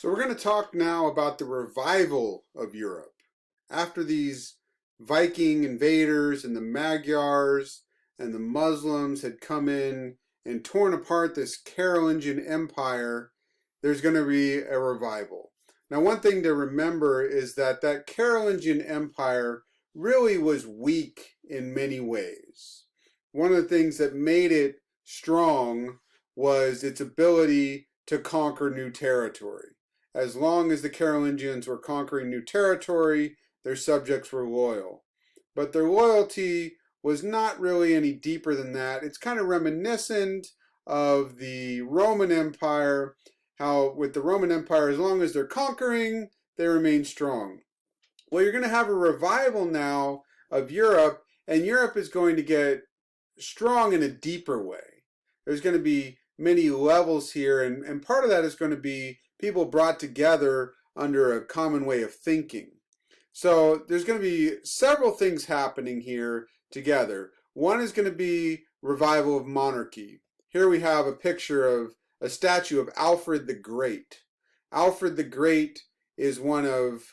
So we're going to talk now about the revival of Europe. After these Viking invaders and the Magyars and the Muslims had come in and torn apart this Carolingian Empire, there's going to be a revival. Now, one thing to remember is that that Carolingian Empire really was weak in many ways. One of the things that made it strong was its ability to conquer new territory. As long as the Carolingians were conquering new territory, their subjects were loyal. But their loyalty was not really any deeper than that. It's kind of reminiscent of the Roman Empire, how with the Roman Empire, as long as they're conquering, they remain strong. Well, you're going to have a revival now of Europe, and Europe is going to get strong in a deeper way. There's going to be many levels here, and part of that is going to be people brought together under a common way of thinking. So there's going to be several things happening here together. One is going to be revival of monarchy. Here we have a picture of a statue of Alfred the Great. Alfred the Great is one of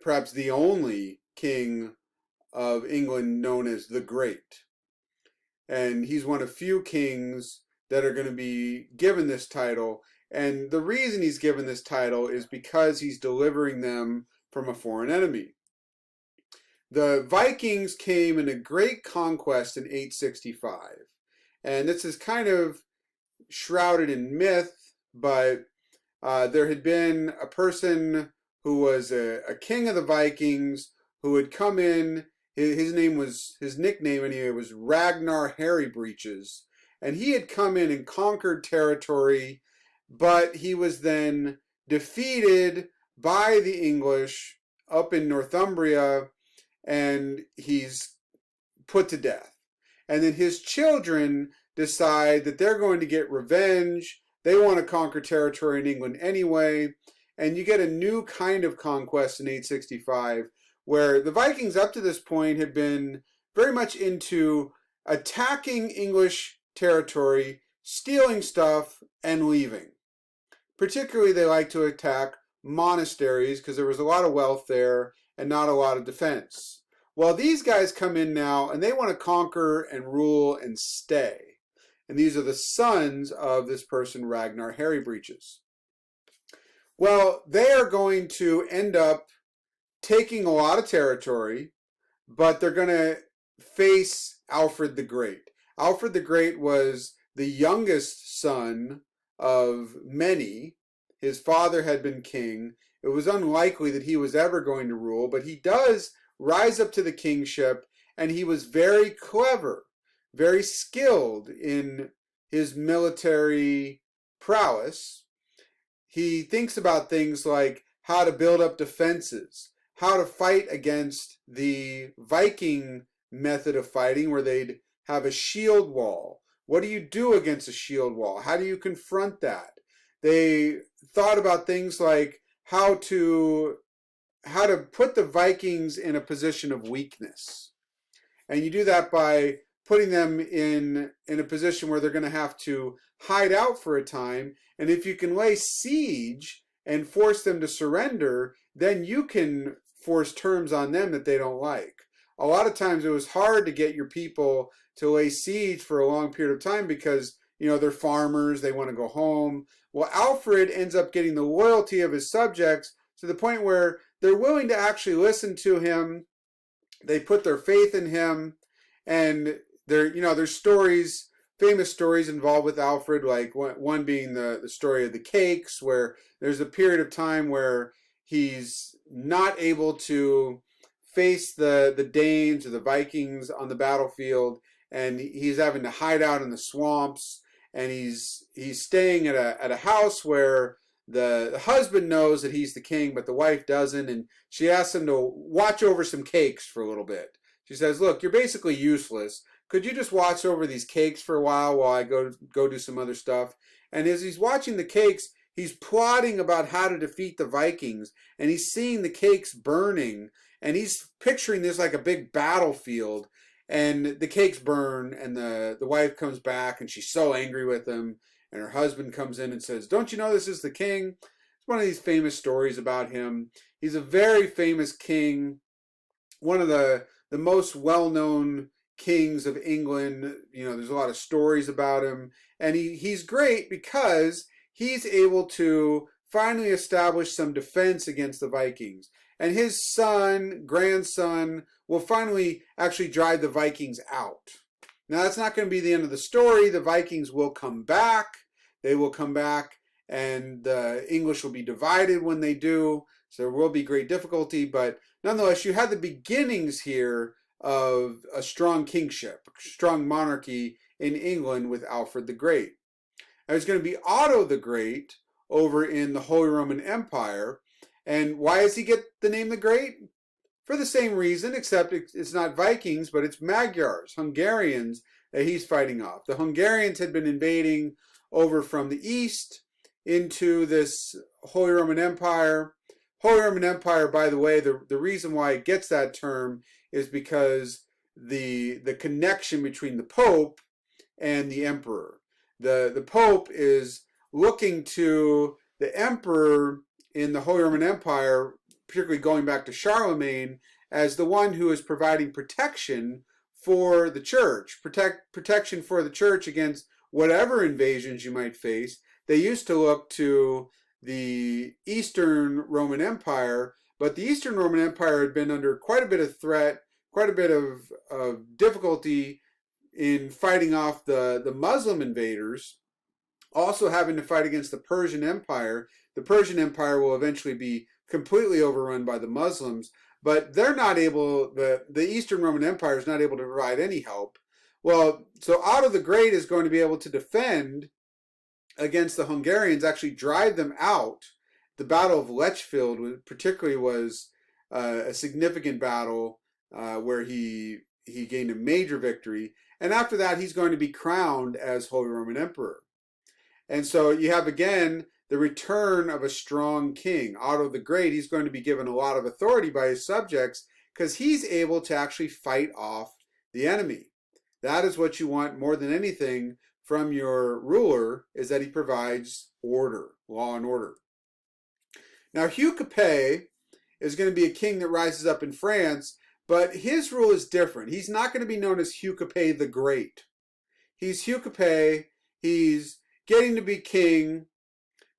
perhaps the only king of England known as the Great. And he's one of few kings that are going to be given this title. And the reason he's given this title is because he's delivering them from a foreign enemy. The Vikings came in a great conquest in 865. And this is kind of shrouded in myth, but there had been a person who was a king of the Vikings who had come in. His nickname anyway was Ragnar Hairy Breeches. And he had come in and conquered territory, but he was then defeated by the English up in Northumbria, and he's put to death. And then his children decide that they're going to get revenge. They want to conquer territory in England anyway, and you get a new kind of conquest in 865, where the Vikings up to this point had been very much into attacking English territory, stealing stuff, and leaving. Particularly, they like to attack monasteries because there was a lot of wealth there and not a lot of defense. Well, these guys come in now and they want to conquer and rule and stay. And these are the sons of this person, Ragnar Hairy Breeches. Well, they are going to end up taking a lot of territory, but they're going to face Alfred the Great. Alfred the Great was the youngest son of many. His father had been king. It was unlikely that he was ever going to rule, but he does rise up to the kingship, and he was very clever, very skilled in his military prowess. He thinks about things like how to build up defenses, how to fight against the Viking method of fighting where they'd have a shield wall. What do you do against a shield wall? How do you confront that? They thought about things like how to put the Vikings in a position of weakness. And you do that by putting them in a position where they're going to have to hide out for a time. And if you can lay siege and force them to surrender, then you can force terms on them that they don't like. A lot of times it was hard to get your people to lay siege for a long period of time because, they're farmers, they want to go home. Well, Alfred ends up getting the loyalty of his subjects to the point where they're willing to actually listen to him. They put their faith in him, and there's stories, famous stories involved with Alfred, like one being the story of the cakes, where there's a period of time where he's not able to face the Danes or the Vikings on the battlefield, and he's having to hide out in the swamps, and he's staying at a house where the husband knows that he's the king, but the wife doesn't, and she asks him to watch over some cakes for a little bit. She says, "Look, you're basically useless. Could you just watch over these cakes for a while I go do some other stuff?" And as he's watching the cakes, he's plotting about how to defeat the Vikings, and he's seeing the cakes burning, and he's picturing this like a big battlefield, and the cakes burn, and the wife comes back, and she's so angry with him, and her husband comes in and says, "Don't you know this is the king?" It's one of these famous stories about him. He's a very famous king, one of the most well-known kings of England. You know, there's a lot of stories about him, and he's great because he's able to finally establish some defense against the Vikings. And his son, grandson, will finally actually drive the Vikings out. Now, that's not going to be the end of the story. The Vikings will come back. They will come back, and the English will be divided when they do. So there will be great difficulty, but nonetheless, you had the beginnings here of a strong kingship, a strong monarchy in England with Alfred the Great. There's going to be Otto the Great over in the Holy Roman Empire. And why does he get the name the Great? For the same reason, except it's not Vikings, but it's Magyars, Hungarians, that he's fighting off. The Hungarians had been invading over from the east into this Holy Roman Empire. Holy Roman Empire, by the way, the reason why it gets that term is because the connection between the Pope and the Emperor. The Pope is looking to the Emperor in the Holy Roman Empire, particularly going back to Charlemagne, as the one who is providing protection for the church, protection for the church against whatever invasions you might face. They used to look to the Eastern Roman Empire, but the Eastern Roman Empire had been under quite a bit of threat, quite a bit of difficulty in fighting off the Muslim invaders, also having to fight against the Persian Empire. The Persian Empire will eventually be completely overrun by the Muslims, but they're not able, the Eastern Roman Empire is not able to provide any help. Well, so Otto the Great is going to be able to defend against the Hungarians, actually drive them out. The Battle of Lechfeld particularly was a significant battle where he gained a major victory. And after that, he's going to be crowned as Holy Roman Emperor. And so you have, again, the return of a strong king. Otto the Great, he's going to be given a lot of authority by his subjects because he's able to actually fight off the enemy. That is what you want more than anything from your ruler, is that he provides order, law and order. Now, Hugh Capet is going to be a king that rises up in France, but his rule is different. He's not going to be known as Hugh Capet the Great. He's Hugh Capet. He's getting to be king,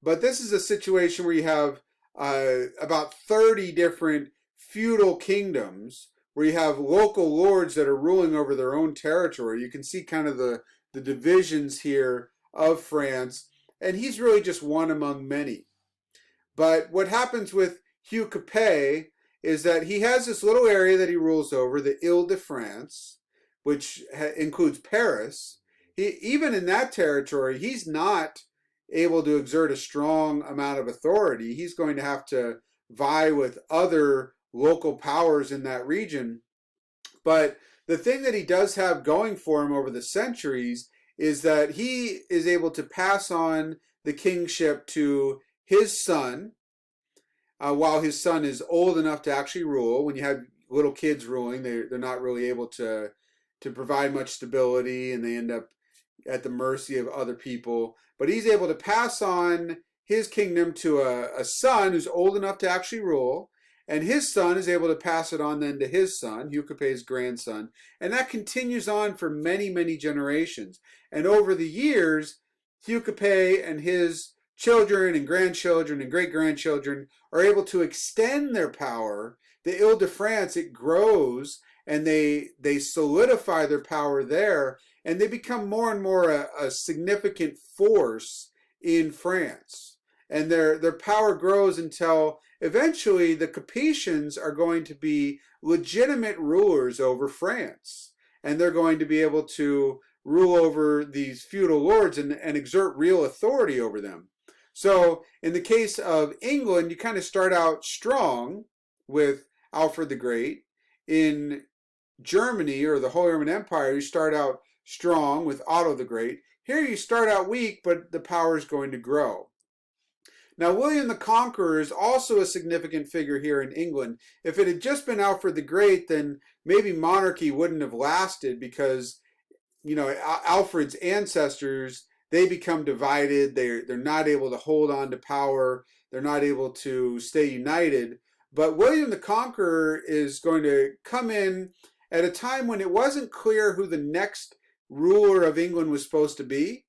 but this is a situation where you have about 30 different feudal kingdoms where you have local lords that are ruling over their own territory. You can see kind of the divisions here of France, and he's really just one among many. But what happens with Hugh Capet is that he has this little area that he rules over, the Ile-de-France, which includes Paris. Even in that territory, he's not able to exert a strong amount of authority. He's going to have to vie with other local powers in that region. But the thing that he does have going for him over the centuries is that he is able to pass on the kingship to his son, while his son is old enough to actually rule. When you have little kids ruling, they're not really able to provide much stability, and they end up at the mercy of other people. But he's able to pass on his kingdom to a son who's old enough to actually rule, and his son is able to pass it on then to his son, Hugh Capet's grandson, and that continues on for many, many generations. And over the years, Hugh Capet and his children and grandchildren and great-grandchildren are able to extend their power. The Ile-de-France, it grows, and they solidify their power there, and they become more and more a significant force in France. And their power grows until eventually the Capetians are going to be legitimate rulers over France. And they're going to be able to rule over these feudal lords and exert real authority over them. So in the case of England, you kind of start out strong with Alfred the Great. In Germany, or the Holy Roman Empire, you start out strong with Otto the Great. Here you start out weak, but the power is going to grow. Now, William the Conqueror is also a significant figure here in England. If it had just been Alfred the Great, then maybe monarchy wouldn't have lasted because, you know, Alfred's ancestors, they become divided. They're not able to hold on to power. They're not able to stay united. But William the Conqueror is going to come in at a time when it wasn't clear who the next ruler of England was supposed to be.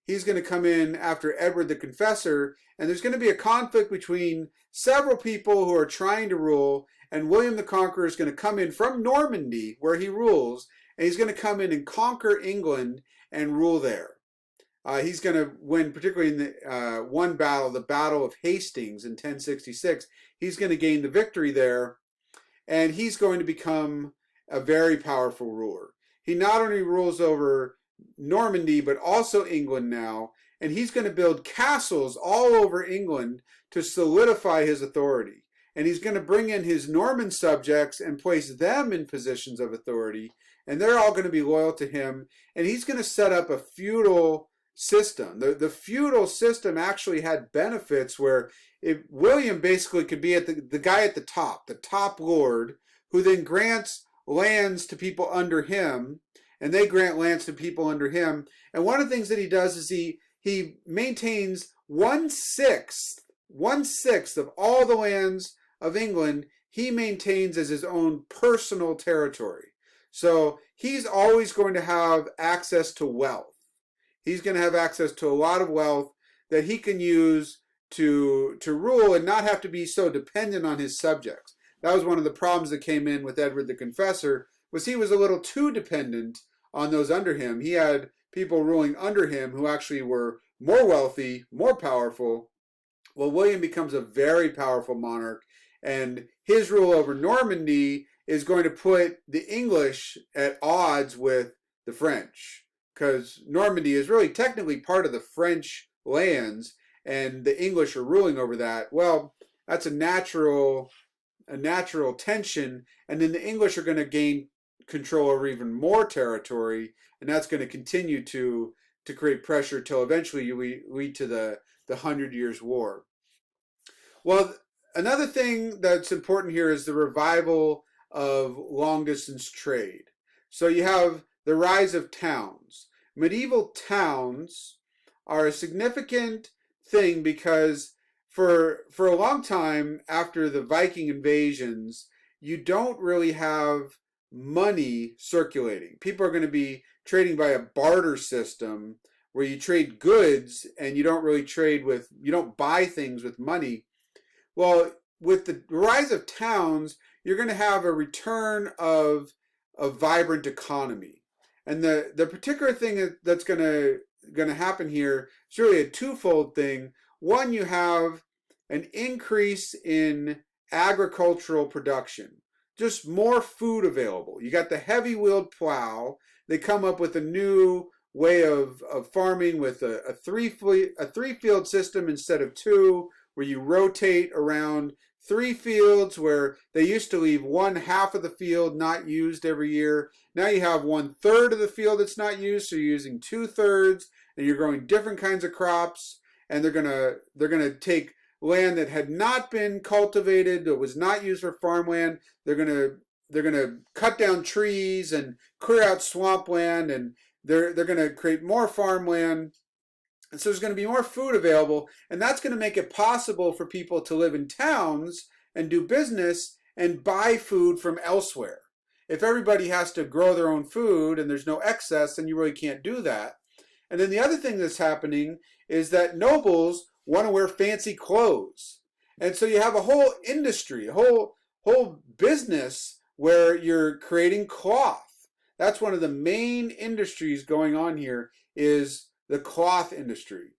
He's going to come in after Edward the Confessor, and there's going to be a conflict between several people who are trying to rule, and William the Conqueror is going to come in from Normandy, where he rules, and he's going to come in and conquer England and rule there. He's going to win, particularly in the one battle, the Battle of Hastings in 1066. He's going to gain the victory there, and he's going to become a very powerful ruler. He not only rules over Normandy, but also England now, and he's going to build castles all over England to solidify his authority. And he's going to bring in his Norman subjects and place them in positions of authority, and they're all going to be loyal to him. And he's going to set up a feudal system. The feudal system actually had benefits where William basically could be at the guy at the top lord, who then grants lands to people under him, and they grant lands to people under him. And one of the things that he does is he maintains one sixth of all the lands of England he maintains as his own personal territory. So he's always going to have access to wealth. He's going to have access to a lot of wealth that he can use to rule and not have to be so dependent on his subjects. That was one of the problems that came in with Edward the Confessor, was he was a little too dependent on those under him. He had people ruling under him who actually were more wealthy, more powerful. Well, William becomes a very powerful monarch, and his rule over Normandy is going to put the English at odds with the French, because Normandy is really technically part of the French lands, and the English are ruling over that. Well, that's a natural tension, and then the English are going to gain control over even more territory, and that's going to continue to create pressure till eventually you lead to the 100 Years' War. Well, another thing that's important here is the revival of long-distance trade. So you have the rise of towns. Medieval towns are a significant thing because for a long time after the Viking invasions, you don't really have money circulating. People are going to be trading by a barter system where you trade goods and you don't buy things with money. Well, with the rise of towns, you're going to have a return of a vibrant economy. And the particular thing that's going to happen here is really a twofold thing. One, you have an increase in agricultural production, just more food available. You got the heavy-wheeled plow. They come up with a new way of farming with a three-field system instead of two, where you rotate around 3 fields where they used to leave 1/2 of the field not used every year. Now you have 1/3 of the field that's not used, so you're using 2/3, and you're growing different kinds of crops. And they're gonna take land that had not been cultivated, that was not used for farmland. They're gonna cut down trees and clear out swampland, and they're gonna create more farmland. And so there's going to be more food available, and that's going to make it possible for people to live in towns and do business and buy food from elsewhere. If everybody has to grow their own food and there's no excess, then you really can't do that. And then the other thing that's happening is that nobles want to wear fancy clothes. And so you have a whole industry, a whole business where you're creating cloth. That's one of the main industries going on here, is the cloth industry.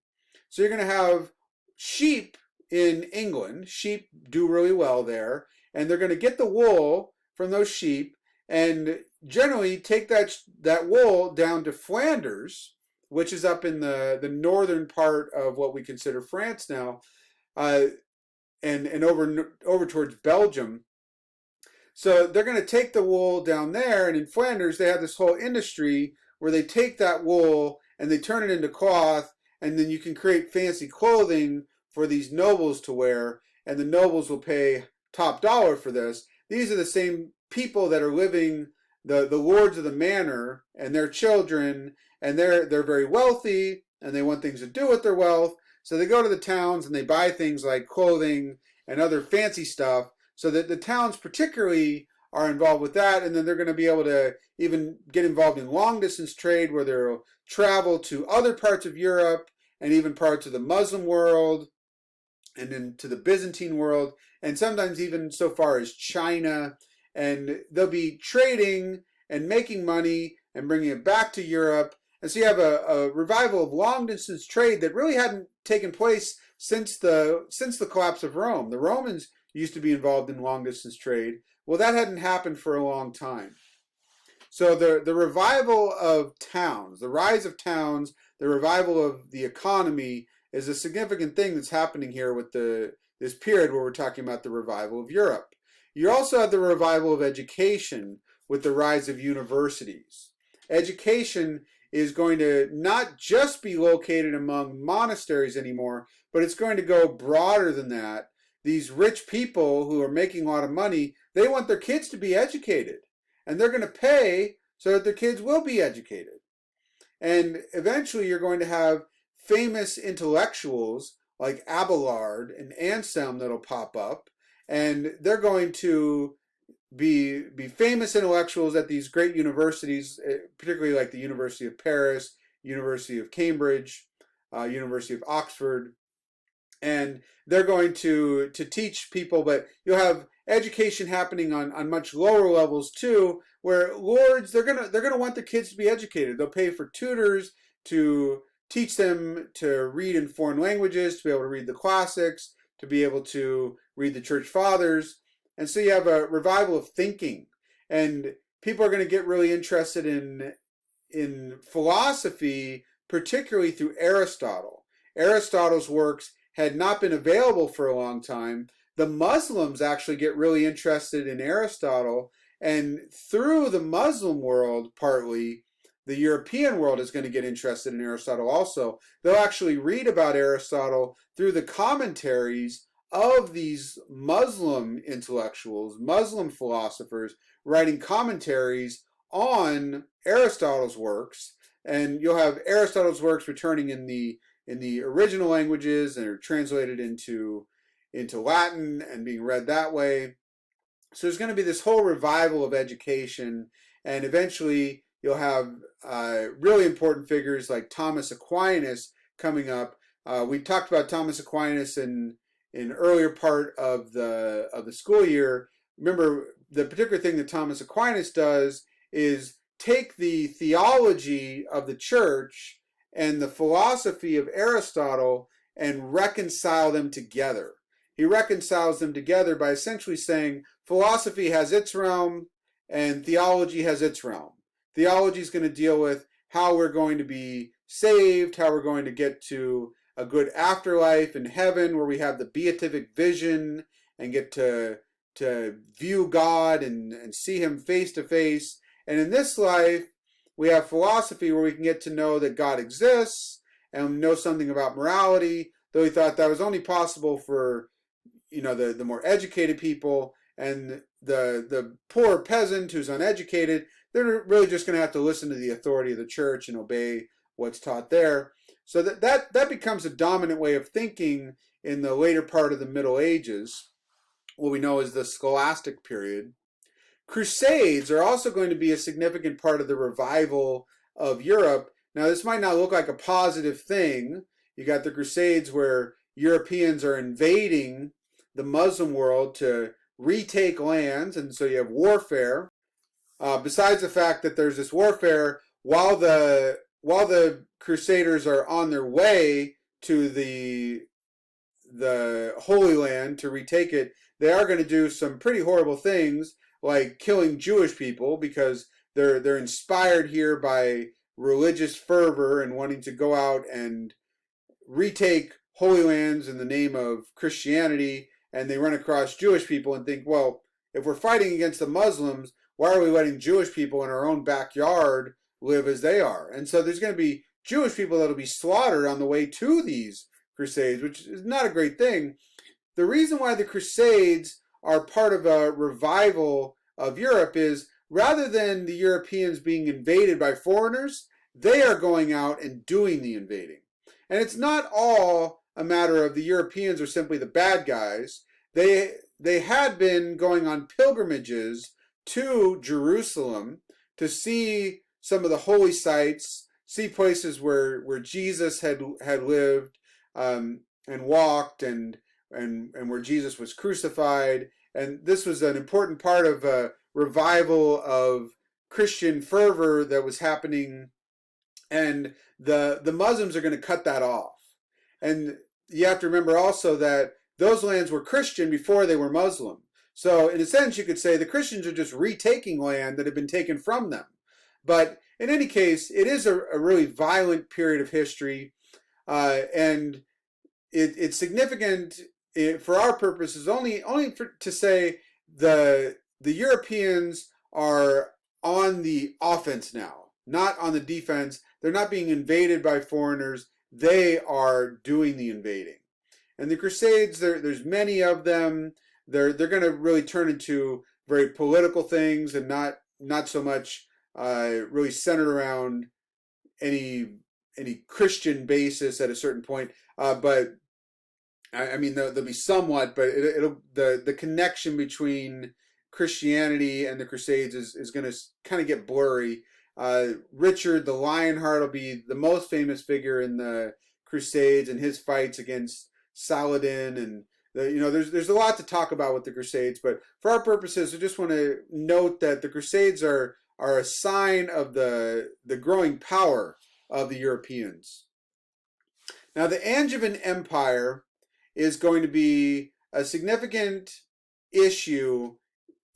So you're going to have sheep in England. Sheep do really well there, and they're going to get the wool from those sheep and generally take that wool down to Flanders, which is up in the northern part of what we consider France now, and over towards Belgium. So they're going to take the wool down there, and in Flanders they have this whole industry where they take that wool and they turn it into cloth, and then you can create fancy clothing for these nobles to wear, and the nobles will pay top dollar for this. These are the same people that are living, the lords of the manor and their children, and they're very wealthy, and they want things to do with their wealth. So they go to the towns and they buy things like clothing and other fancy stuff, so that the towns particularly are involved with that. And then they're going to be able to even get involved in long distance trade, where they'll travel to other parts of Europe and even parts of the Muslim world and then to the Byzantine world, and sometimes even so far as China. And they'll be trading and making money and bringing it back to Europe. And so you have a revival of long distance trade that really hadn't taken place since the collapse of Rome. The Romans used to be involved in long distance trade. Well, that hadn't happened for a long time. So the revival of towns, the rise of towns, the revival of the economy is a significant thing that's happening here with this period where we're talking about the revival of Europe. You also have the revival of education with the rise of universities. Education is going to not just be located among monasteries anymore, but it's going to go broader than that. These rich people who are making a lot of money, they want their kids to be educated, and they're going to pay so that their kids will be educated. And eventually you're going to have famous intellectuals like Abelard and Anselm that'll pop up, and they're going to be famous intellectuals at these great universities, particularly like the University of Paris, University of Cambridge, University of Oxford. And they're going to teach people, but you'll have education happening on much lower levels too, where lords, they're gonna want their kids to be educated. They'll pay for tutors to teach them to read in foreign languages, to be able to read the classics, to be able to read the church fathers. And so you have a revival of thinking, and people are going to get really interested in philosophy, particularly through Aristotle. Aristotle's works had not been available for a long time. The Muslims actually get really interested in Aristotle, and through the Muslim world, partly, the European world is going to get interested in Aristotle also. They'll actually read about Aristotle through the commentaries of these Muslim intellectuals, Muslim philosophers, writing commentaries on Aristotle's works. And you'll have Aristotle's works returning in the original languages, and are translated into Latin and being read that way. So there's going to be this whole revival of education, and eventually you'll have really important figures like Thomas Aquinas coming up. We talked about Thomas Aquinas in earlier part of the school year. Remember, the particular thing that Thomas Aquinas does is take the theology of the church and the philosophy of Aristotle and reconcile them together. He reconciles them together by essentially saying philosophy has its realm and theology has its realm. Theology is going to deal with how we're going to be saved, how we're going to get to a good afterlife in heaven where we have the beatific vision and get to view God and see him face to face. And in this life, we have philosophy where we can get to know that God exists and know something about morality, though he thought that was only possible for the more educated people, and the poor peasant who's uneducated, they're really just going to have to listen to the authority of the church and obey what's taught there. So that becomes a dominant way of thinking in the later part of the Middle Ages, what we know as the Scholastic period. Crusades are also going to be a significant part of the revival of Europe. Now, this might not look like a positive thing. You got the Crusades where Europeans are invading the Muslim world to retake lands, and so you have warfare. Besides the fact that there's this warfare, while the Crusaders are on their way to the Holy Land to retake it, they are going to do some pretty horrible things, like killing Jewish people, because they're inspired here by religious fervor and wanting to go out and retake Holy Lands in the name of Christianity, and they run across Jewish people and think, well, if we're fighting against the Muslims, why are we letting Jewish people in our own backyard live as they are? And so there's going to be Jewish people that will be slaughtered on the way to these Crusades, which is not a great thing. The reason why the Crusades are part of a revival of Europe is, rather than the Europeans being invaded by foreigners, they are going out and doing the invading. And it's not all a matter of the Europeans are simply the bad guys. They had been going on pilgrimages to Jerusalem to see some of the holy sites, see places where Jesus had lived, and walked, and where Jesus was crucified. And this was an important part of a revival of Christian fervor that was happening. And the Muslims are going to cut that off. And you have to remember also that those lands were Christian before they were Muslim. So in a sense, you could say the Christians are just retaking land that had been taken from them. But in any case, it is a really violent period of history, and it's significant for our purposes only to say the Europeans are on the offense now, not on the defense. They're not being invaded by foreigners. They are doing the invading. And the Crusades, there's many of them. They're going to really turn into very political things, and not so much really centered around any Christian basis at a certain point. But I mean, there'll be somewhat, but the connection between Christianity and the Crusades is going to kind of get blurry. Richard the Lionheart will be the most famous figure in the Crusades and his fights against Saladin, and there's a lot to talk about with the Crusades. But for our purposes, I just want to note that the Crusades are a sign of the growing power of the Europeans. Now, the Angevin Empire is going to be a significant issue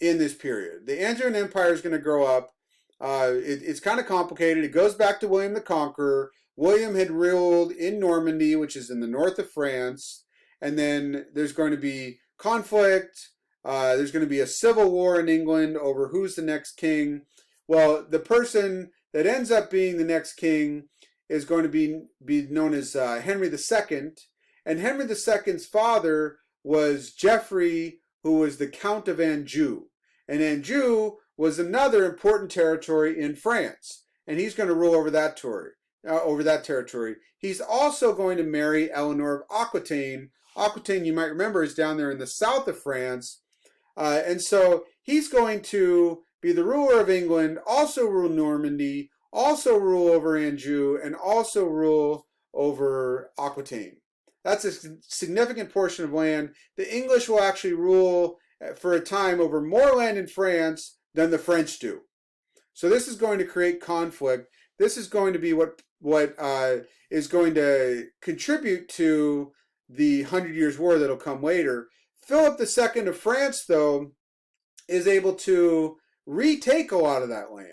in this period. The Angevin Empire is going to grow up. It's kind of complicated. It goes back to William the Conqueror. William had ruled in Normandy, which is in the north of France, and then there's going to be conflict. There's going to be a civil war in England over who's the next king. Well, the person that ends up being the next king is going to be known as Henry II, and Henry II's father was Geoffrey, who was the Count of Anjou, and Anjou was another important territory in France, and he's going to rule over that territory. He's also going to marry Eleanor of Aquitaine. Aquitaine, you might remember, is down there in the south of France, and so he's going to be the ruler of England, also rule Normandy, also rule over Anjou, and also rule over Aquitaine. That's a significant portion of land. The English will actually rule for a time over more land in France than the French do. So this is going to create conflict. This is going to be what is going to contribute to the 100 Years' War that'll come later. Philip II of France, though, is able to retake a lot of that land.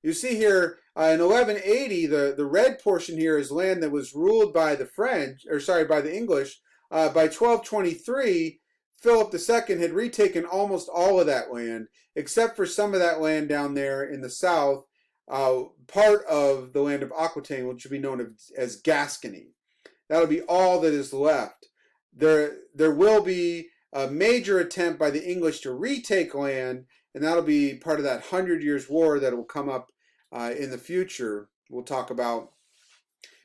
You see here in 1180, the red portion here is land that was ruled by by the English. By 1223, Philip II had retaken almost all of that land, except for some of that land down there in the south, part of the land of Aquitaine, which will be known as Gascony. That'll be all that is left. There will be a major attempt by the English to retake land, and that'll be part of that 100 Years' War that will come up in the future. We'll talk about.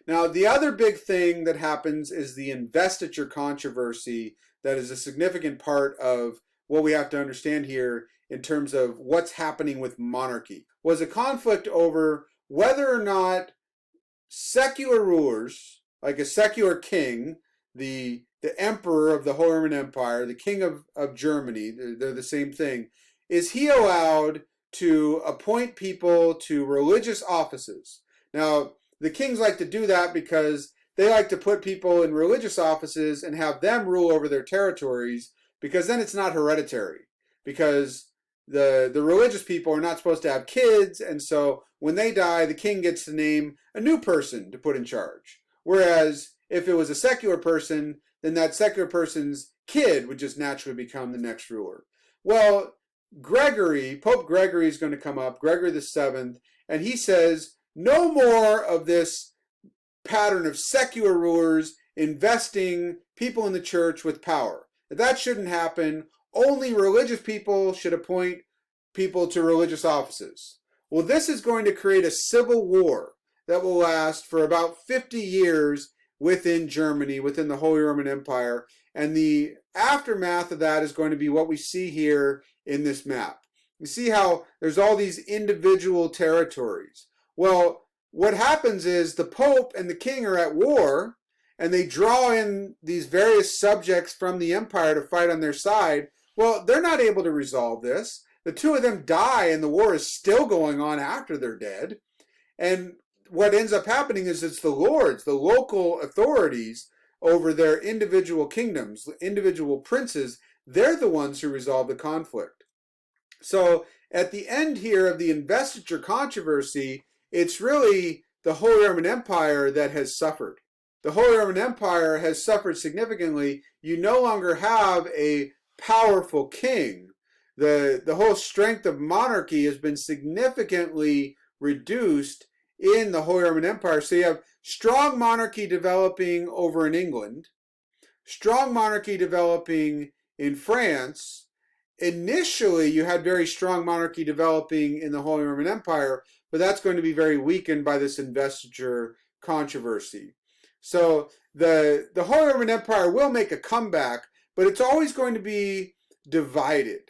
Now, the other big thing that happens is the investiture controversy. That is a significant part of what we have to understand here in terms of what's happening with monarchy. Was a conflict over whether or not secular rulers, like a secular king, the emperor of the Holy Roman Empire, the king of Germany, they're the same thing, is he allowed to appoint people to religious offices? Now, the kings like to do that because they like to put people in religious offices and have them rule over their territories, because then it's not hereditary. Because the religious people are not supposed to have kids, and so when they die, the king gets to name a new person to put in charge. Whereas if it was a secular person, then that secular person's kid would just naturally become the next ruler. Well, Pope Gregory is going to come up, Gregory VII, and he says no more of this pattern of secular rulers investing people in the church with power. That shouldn't happen. Only religious people should appoint people to religious offices. Well, this is going to create a civil war that will last for about 50 years within Germany, within the Holy Roman Empire. And the aftermath of that is going to be what we see here in this map. You see how there's all these individual territories. Well, what happens is the Pope and the king are at war, and they draw in these various subjects from the empire to fight on their side. Well, they're not able to resolve this. The two of them die, and the war is still going on after they're dead. And what ends up happening is it's the lords, the local authorities over their individual kingdoms, individual princes, they're the ones who resolve the conflict. So at the end here of the investiture controversy, it's really the Holy Roman Empire that has suffered. The Holy Roman Empire has suffered significantly. You no longer have a powerful king. The whole strength of monarchy has been significantly reduced in the Holy Roman Empire. So you have strong monarchy developing over in England, strong monarchy developing in France. Initially, you had very strong monarchy developing in the Holy Roman Empire, but that's going to be very weakened by this investiture controversy. So the Holy Roman Empire will make a comeback, but it's always going to be divided.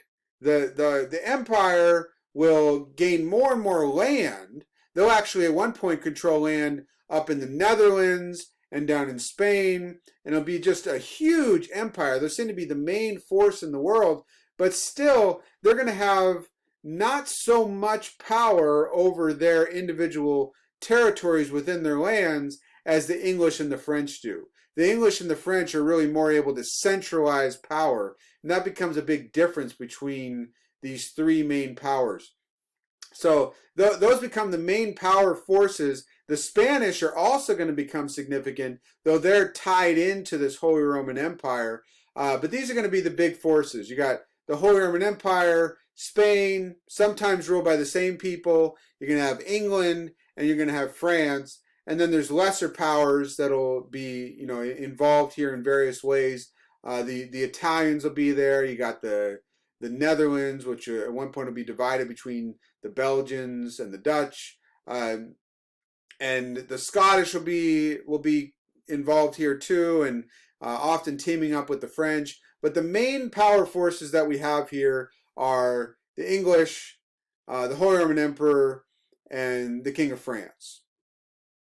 The empire will gain more and more land. They'll actually at one point control land up in the Netherlands and down in Spain, and it'll be just a huge empire. They'll seem to be the main force in the world, but still they're going to have not so much power over their individual territories within their lands as the English and the French do. The English and the French are really more able to centralize power, and that becomes a big difference between these three main powers. So those become the main power forces. The Spanish are also going to become significant, though they're tied into this Holy Roman Empire. But these are going to be the big forces. You got the Holy Roman Empire, Spain, sometimes ruled by the same people. You're going to have England, and you're going to have France. And then there's lesser powers that'll be, involved here in various ways. The Italians will be there. You got the Netherlands, which at one point will be divided between the Belgians and the Dutch, and the Scottish will be involved here too, and often teaming up with the French. But the main power forces that we have here are the English, the Holy Roman Emperor, and the King of France.